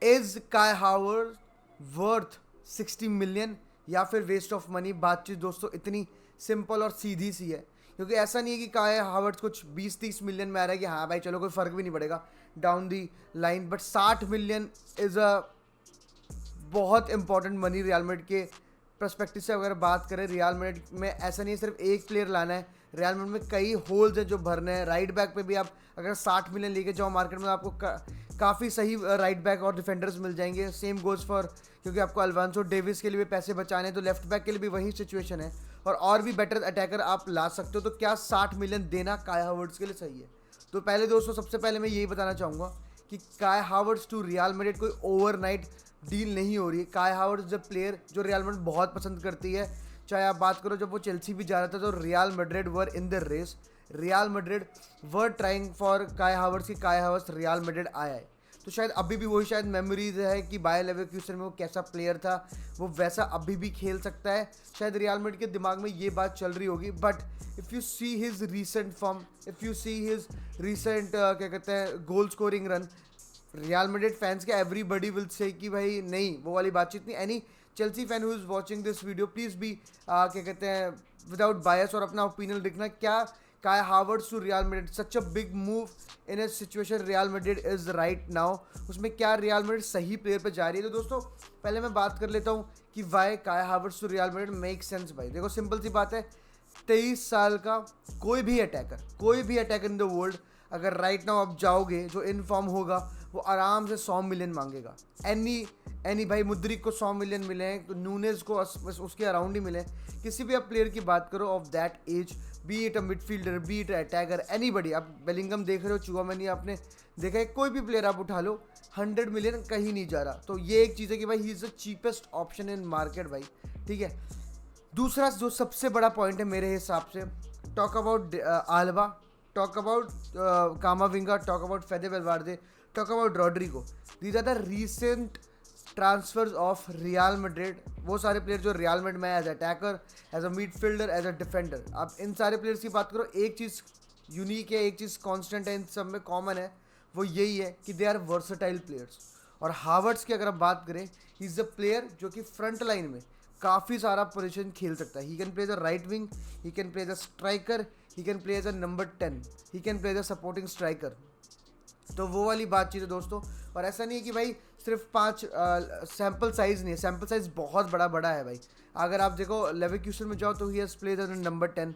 Is काय Howard worth 60 million या फिर वेस्ट ऑफ मनी? बातचीत दोस्तों इतनी सिंपल और सीधी सी है, क्योंकि ऐसा नहीं है कि काय हावर्ड कुछ 20-30 मिलियन में आ रहा है कि हाँ भाई चलो कोई फ़र्क भी नहीं पड़ेगा down the line, but 60 million is a बहुत इंपॉर्टेंट मनी रियल मैड्रिड के पर्सपेक्टिव से अगर बात करें। रियल मैड्रिड में ऐसा नहीं है सिर्फ एक प्लेयर लाना है, रियल मैड्रिड में कई होल्स हैं जो भरने हैं। राइट बैक पे भी आप अगर 60 मिलियन लेके जाओ मार्केट में, आपको काफ़ी सही राइट बैक और डिफेंडर्स मिल जाएंगे। सेम गोज फॉर, क्योंकि आपको अल्वांसो डेविस के लिए भी पैसे बचाने हैं, तो लेफ्ट बैक के लिए भी वही सिचुएशन है, और भी बेटर अटैकर आप ला सकते हो। तो क्या 60 मिलियन देना काय हावर्ट्स के लिए सही है? तो पहले दोस्तों सबसे पहले मैं यही बताना चाहूँगा कि काय हावर्ट्स टू रियल मैड्रिड कोई ओवरनाइट डील नहीं हो रही है। काय हावर्ट्स द प्लेयर जो रियल मैड्रिड बहुत पसंद करती है। चाहे आप बात करो जब वो चेल्सी भी जा रहा था तो Real Madrid were in the race, Real Madrid were trying for Kai Havertz की काय हावर्ट्स रियल मैड्रिड आया है। तो शायद अभी भी वही शायद मेमोरीज है कि बायर लेवरकुसेन में वो कैसा प्लेयर था, वो वैसा अभी भी खेल सकता है। शायद रियल मैड्रिड के दिमाग में ये बात चल रही होगी, but if you see his recent form, if you see his recent क्या कहते हैं goal scoring run, real Madrid fans के एवरीबडी विल से कि भाई नहीं वो वाली बातचीत नहीं। Any Chelsea fan who is watching this video please भी क्या कहते हैं विदाउट बायस और अपना ओपिनियन लिखना, क्या Kai Havertz to Real Madrid such a big move in a situation Real Madrid is right now, उसमें क्या रियल मैड्रिड सही प्लेयर पे जा रही है? तो दोस्तों पहले मैं बात कर लेता हूँ कि why Kai Havertz to Real Madrid make sense. भाई देखो सिंपल सी बात है, 23 साल का कोई भी अटैकर इन द वर्ल्ड अगर राइट नाउ आप जाओगे जो इन फॉर्म होगा वो आराम से 100 मिलियन मांगेगा। एनी भाई मुद्रिक को 100 मिलियन मिले हैं, नूनेज को उसके अराउंड ही मिले, किसी भी आप प्लेयर की बात करो of that age, be it a midfielder, be it attacker, anybody. आप बेलिंगम देख रहे हो, चुआमेनी आपने देखा है, कोई भी प्लेयर आप उठा लो 100 मिलियन कहीं नहीं जा रहा। तो ये एक चीज़ है कि भाई he is the cheapest option in market भाई, ठीक है। दूसरा जो सबसे बड़ा पॉइंट है मेरे हिसाब से, talk about Alaba, talk about Camavinga, talk about Fede Valverde, talk about Rodrygo. These are the recent transfers of Real Madrid. वो सारे प्लेयर जो रियल मैड्रिड में as attacker, as a midfielder, as a defender, आप इन सारे players की बात करो, एक चीज़ यूनिक है, एक चीज़ कांस्टेंट है, इन सब में कॉमन है, वो यही है कि दे आर वर्सटाइल प्लेयर्स। और हावर्ट्स की अगर आप बात करें, ही इज़ द प्लेयर जो कि फ्रंट लाइन में काफ़ी सारा पोजीशन खेल सकता है। He can play the right wing, he can play the striker, he can play the number 10, he can play the supporting striker. तो वो वाली बातचीत है दोस्तों। और ऐसा नहीं है कि भाई सिर्फ 5 सैम्पल साइज़ नहीं है, सैम्पल साइज़ बहुत बड़ा बड़ा है भाई। अगर आप देखो लेवरकुसेन में जाओ तो he has played as number 10,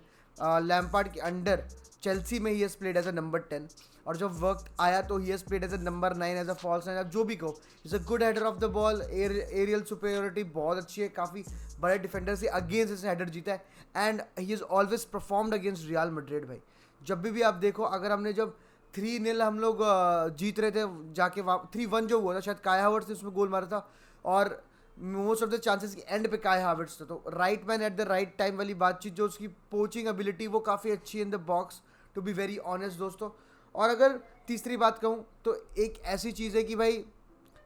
Lampard के अंडर चेल्सी में he has played as a number 10, और जब वक्त आया तो he has played as a number 9, as a false 9, आप जो भी कहो। Is a good header of the ball, aerial superiority बहुत अच्छी है, काफ़ी बड़े डिफेंडर से अगेंस्ट इसने हेडर जीता है, and he is always performed against real Madrid भाई। जब भी आप देखो, अगर हमने जब 3-0 हम लोग जीत रहे थे जाके, 3-1 जो हुआ था शायद काय हावर्ट्स ने उसमें गोल मारा था, और मोस्ट ऑफ द चांसेस की एंड पे काय हावर्ट्स था। तो right man at the right time वाली बातचीत, जो उसकी पोचिंग एबिलिटी वो काफ़ी अच्छी है in the box, to be very honest दोस्तों। और अगर तीसरी बात कहूँ तो एक ऐसी चीज़ है कि भाई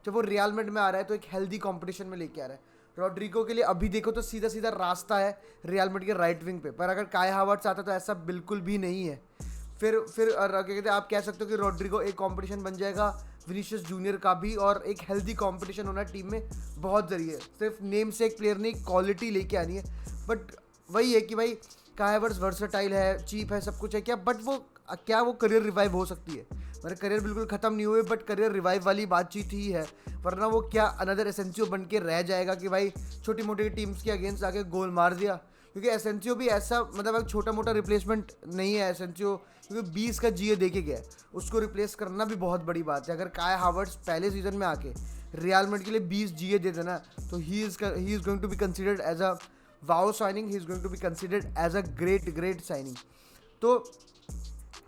जब वो रियल मैड्रिड में आ रहा है तो एक हेल्दी कंपटीशन में लेके आ रहा है। रॉड्रिगो के लिए अभी देखो तो सीधा सीधा रास्ता है रियल मैड्रिड के राइट विंग पे, पर अगर काय हावर्ट्स आता तो ऐसा बिल्कुल भी नहीं है। फिर क्या कहते हैं, आप कह सकते हो कि रॉड्रिगो एक कंपटीशन बन जाएगा विनीशियस जूनियर का भी, और एक हेल्दी कंपटीशन होना टीम में बहुत ज़रूरी है। सिर्फ नेम से एक प्लेयर नहीं, क्वालिटी लेके आनी है। बट वही है कि भाई काय हावर्ट्स वर्सटाइल है, चीप है, सब कुछ है क्या, बट वो क्या वो करियर रिवाइव हो सकती है? मेरे करियर बिल्कुल ख़त्म नहीं हुए, बट करियर रिवाइव वाली बातचीत ही है, वरना वो क्या अनदर एसेंसियो बन के रह जाएगा कि भाई छोटी मोटी टीम्स के अगेंस्ट आके गोल मार दिया। क्योंकि एसेंसियो भी ऐसा मतलब एक छोटा मोटा रिप्लेसमेंट नहीं है एसेंसियो, क्योंकि 20 का जीए देके गया है, उसको रिप्लेस करना भी बहुत बड़ी बात है। अगर काय हावर्ट्स पहले सीजन में आके रियल मैड्रिड के लिए 20 जीए दे देना, तो he is going to be considered as a wow signing, he is going to be considered as a great signing. तो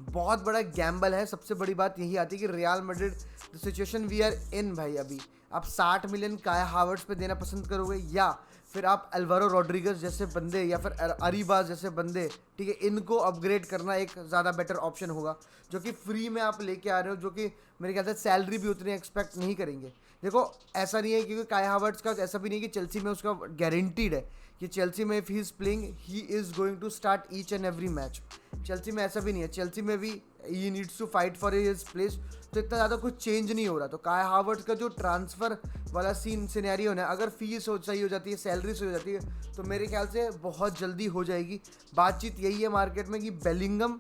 बहुत बड़ा गैम्बल है। सबसे बड़ी बात यही आती है कि Real Madrid the situation we are in भाई, अभी आप 60 मिलियन काय हावर्ट्स पे देना पसंद करोगे, या फिर आप अल्वारो रॉड्रिगस जैसे बंदे या फिर अरीबाज जैसे बंदे, ठीक है, इनको अपग्रेड करना एक ज़्यादा बेटर ऑप्शन होगा, जो कि फ्री में आप लेके आ रहे हो, जो कि मेरे ख्याल से सैलरी भी उतनी एक्सपेक्ट नहीं करेंगे। देखो ऐसा नहीं है, क्योंकि काय हावर्ट्स का ऐसा भी नहीं कि चेल्सी में उसका गारंटीड है कि चेल्सी में if he is playing he is going to start each and every match. Chelsea में ऐसा भी नहीं है, चेल्सी में भी he needs to fight for his place, तो इतना ज़्यादा कुछ चेंज नहीं हो रहा। तो काय हावर्ट्स का जो ट्रांसफ़र वाला सिनेरियो है, अगर फीस सही हो जाती है, सैलरी सही हो जाती है, तो मेरे ख्याल से बहुत जल्दी हो जाएगी। बातचीत यही है मार्केट में कि बेलिंगम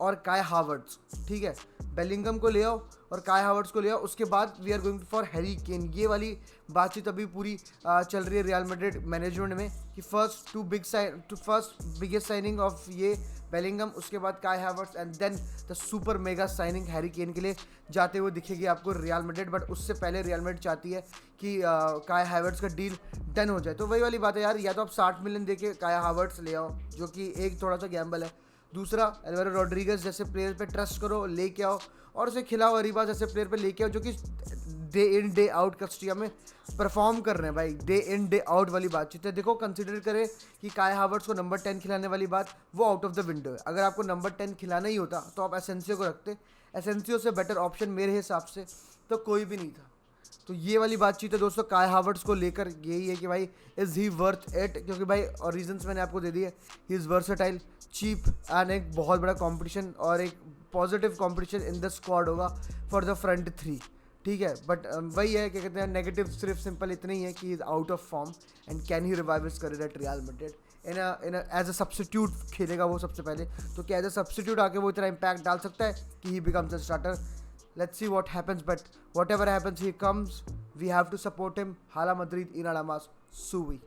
और काय हावर्ट्स, ठीक है, बेलिंगम को ले आओ और काय हावर्ट्स को ले आओ, उसके बाद we are going for Harry Kane. ये वाली बातचीत अभी पूरी चल रही है रियल मैड्रिड मैनेजमेंट में कि फर्स्ट बिगेस्ट साइनिंग ऑफ ये बेलिंगम, उसके बाद Kai Havertz and then the super mega signing Harry Kane के लिए जाते हुए दिखेगी आपको रियल मैड्रिड। बट उससे पहले रियल मैड्रिड चाहती है कि काय हावर्ट्स का डील डन हो जाए। तो वही वाली बात है यार, या तो आप 60 मिलियन दे के काय हावर्ट्स ले आओ, जो कि एक थोड़ा सा गैम्बल है। दूसरा, एल्वारो रॉड्रिगेज जैसे प्लेयर पे ट्रस्ट करो, लेके आओ, और उसे खिलाओ अरीबा जैसे प्लेयर पे लेके आओ, जो कि डे इन डे आउट कस्टिया में परफॉर्म कर रहे हैं भाई। डे इन डे आउट वाली बातचीत है। देखो, कंसिडर करें कि काय हावर्ट्स को नंबर 10 खिलाने वाली बात वो आउट ऑफ द विंडो है। अगर आपको नंबर 10 खिलाना ही होता तो आप एसेंसियो को रखते। एसेंसियो से बेटर ऑप्शन मेरे हिसाब से तो कोई भी नहीं था। तो ये वाली बातचीत है दोस्तों काय हावर्ट्स को लेकर, यही है कि भाई इज़ ही वर्थ इट, क्योंकि भाई और रीजंस मैंने आपको दे दिए। He is versatile, cheap and एक बहुत बड़ा कंपटीशन और एक positive competition in the squad होगा फॉर द फ्रंट थ्री, ठीक है। बट वही है, क्या कहते हैं, नेगेटिव सिर्फ सिंपल इतना ही है कि is out of form and can he revive his career at Real Madrid in as a substitute खेलेगा वो सबसे पहले। तो क्या एज अ सब्स्टिट्यूट आके वो इतना इम्पैक्ट डाल सकता है कि ही becomes a starter? Let's see what happens, but whatever happens, he comes. We have to support him. Hala Madrid, Ina Lamas, Suvi.